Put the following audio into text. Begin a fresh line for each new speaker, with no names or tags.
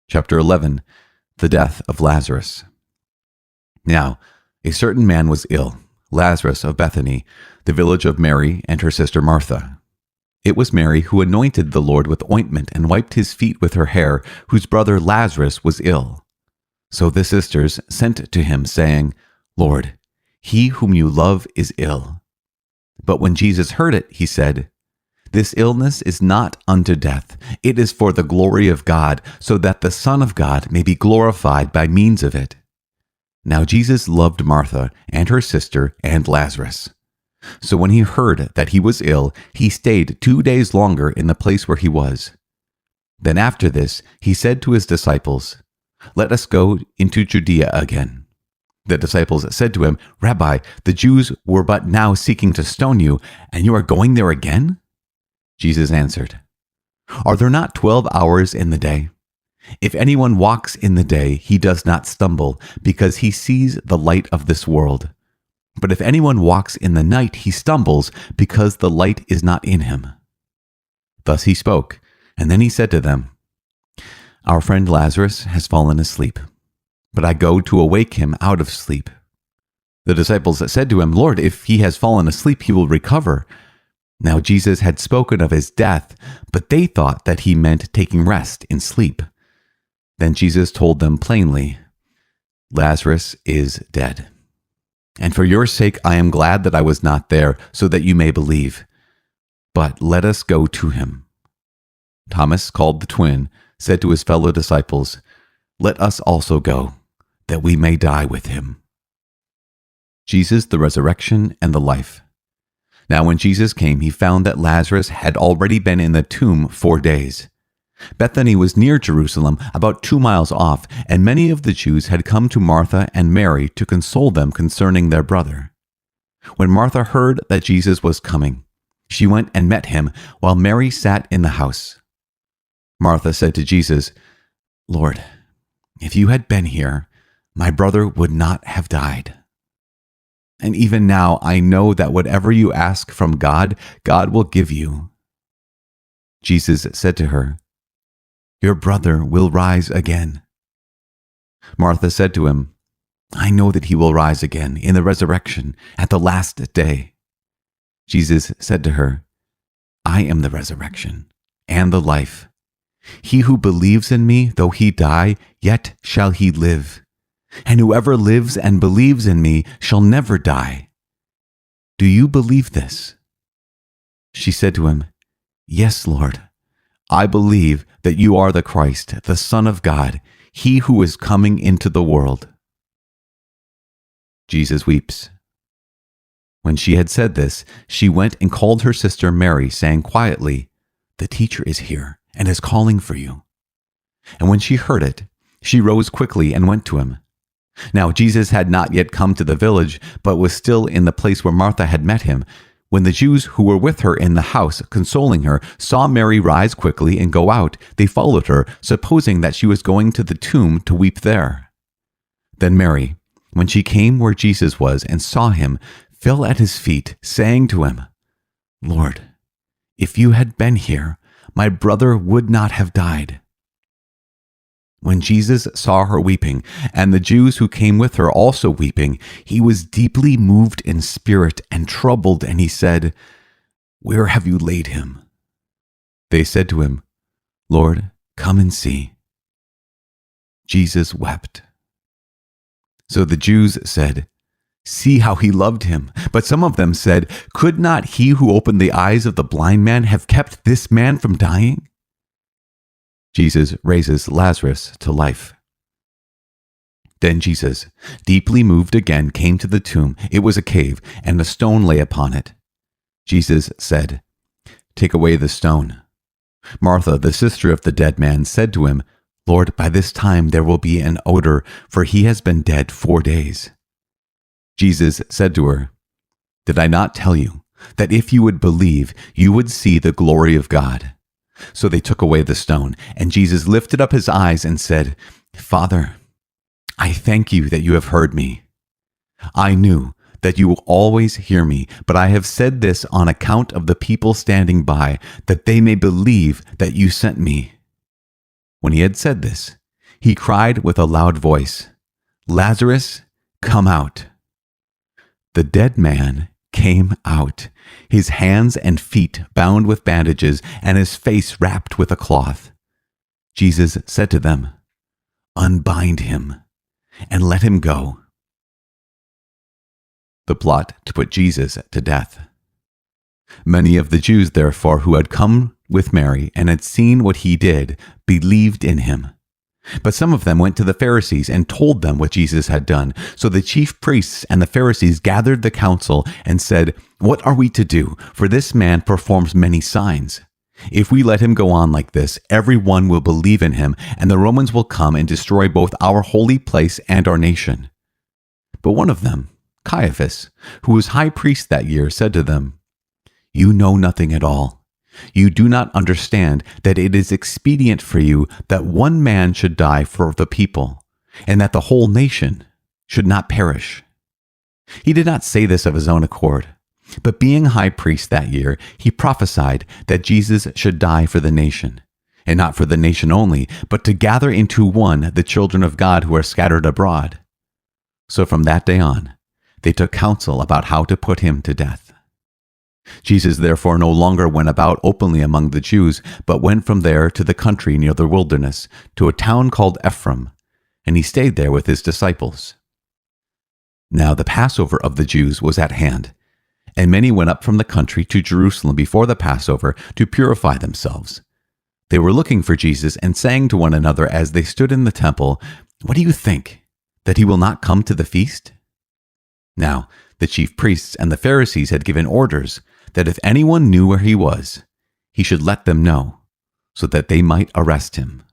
Chapter 11. The Death of Lazarus. Now, a certain man was ill, Lazarus of Bethany, the village of Mary and her sister Martha. It was Mary who anointed the Lord with ointment and wiped his feet with her hair, whose brother Lazarus was ill. So the sisters sent to him, saying, Lord, he whom you love is ill. But when Jesus heard it, he said, This illness is not unto death. It is for the glory of God, so that the Son of God may be glorified by means of it. Now Jesus loved Martha and her sister and Lazarus. So when he heard that he was ill, he stayed 2 days longer in the place where he was. Then after this, he said to his disciples, Let us go into Judea again. The disciples said to him, Rabbi, the Jews were but now seeking to stone you, and you are going there again? Jesus answered, Are there not 12 hours in the day? If anyone walks in the day, he does not stumble, because he sees the light of this world. But if anyone walks in the night, he stumbles, because the light is not in him. Thus he spoke, and then he said to them, Our friend Lazarus has fallen asleep, but I go to awake him out of sleep. The disciples said to him, Lord, if he has fallen asleep, he will recover. Now Jesus had spoken of his death, but they thought that he meant taking rest in sleep. Then Jesus told them plainly, Lazarus is dead. And for your sake I am glad that I was not there, so that you may believe. But let us go to him. Thomas, called the twin, said to his fellow disciples, Let us also go, that we may die with him. Jesus, the resurrection and the life. Now when Jesus came, he found that Lazarus had already been in the tomb 4 days. Bethany was near Jerusalem, about 2 miles off, and many of the Jews had come to Martha and Mary to console them concerning their brother. When Martha heard that Jesus was coming, she went and met him, while Mary sat in the house. Martha said to Jesus, Lord, if you had been here, my brother would not have died. And even now I know that whatever you ask from God, God will give you. Jesus said to her, Your brother will rise again. Martha said to him, I know that he will rise again in the resurrection at the last day. Jesus said to her, I am the resurrection and the life. He who believes in me, though he die, yet shall he live. And whoever lives and believes in me shall never die. Do you believe this? She said to him, Yes, Lord. I believe that you are the Christ, the Son of God, he who is coming into the world. Jesus weeps. When she had said this, she went and called her sister Mary, saying quietly, The teacher is here and is calling for you. And when she heard it, she rose quickly and went to him. Now Jesus had not yet come to the village, but was still in the place where Martha had met him. When the Jews who were with her in the house, consoling her, saw Mary rise quickly and go out, they followed her, supposing that she was going to the tomb to weep there. Then Mary, when she came where Jesus was and saw him, fell at his feet, saying to him, Lord, if you had been here, my brother would not have died. When Jesus saw her weeping, and the Jews who came with her also weeping, he was deeply moved in spirit and troubled, and he said, Where have you laid him? They said to him, Lord, come and see. Jesus wept. So the Jews said, See how he loved him. But some of them said, Could not he who opened the eyes of the blind man have kept this man from dying? Jesus raises Lazarus to life. Then Jesus, deeply moved again, came to the tomb. It was a cave, and a stone lay upon it. Jesus said, Take away the stone. Martha, the sister of the dead man, said to him, Lord, by this time there will be an odor, for he has been dead 4 days. Jesus said to her, Did I not tell you that if you would believe, you would see the glory of God? So they took away the stone, and Jesus lifted up his eyes and said, Father, I thank you that you have heard me. I knew that you will always hear me, but I have said this on account of the people standing by, that they may believe that you sent me. When he had said this, he cried with a loud voice, "Lazarus, come out." The dead man came out, his hands and feet bound with bandages, and his face wrapped with a cloth. Jesus said to them, "Unbind him and let him go." The plot to put Jesus to death. Many of the Jews, therefore, who had come with Mary and had seen what he did, believed in him. But some of them went to the Pharisees and told them what Jesus had done. So the chief priests and the Pharisees gathered the council and said, "What are we to do? For this man performs many signs. If we let him go on like this, everyone will believe in him, and the Romans will come and destroy both our holy place and our nation." But one of them, Caiaphas, who was high priest that year, said to them, "You know nothing at all. You do not understand that it is expedient for you that one man should die for the people, and that the whole nation should not perish." He did not say this of his own accord, but being high priest that year, he prophesied that Jesus should die for the nation, and not for the nation only, but to gather into one the children of God who are scattered abroad. So from that day on, they took counsel about how to put him to death. Jesus therefore no longer went about openly among the Jews, but went from there to the country near the wilderness, to a town called Ephraim, and he stayed there with his disciples. Now the Passover of the Jews was at hand, and many went up from the country to Jerusalem before the Passover to purify themselves. They were looking for Jesus and saying to one another as they stood in the temple, "What do you think? That he will not come to the feast?" Now the chief priests and the Pharisees had given orders that if anyone knew where he was, he should let them know, so that they might arrest him.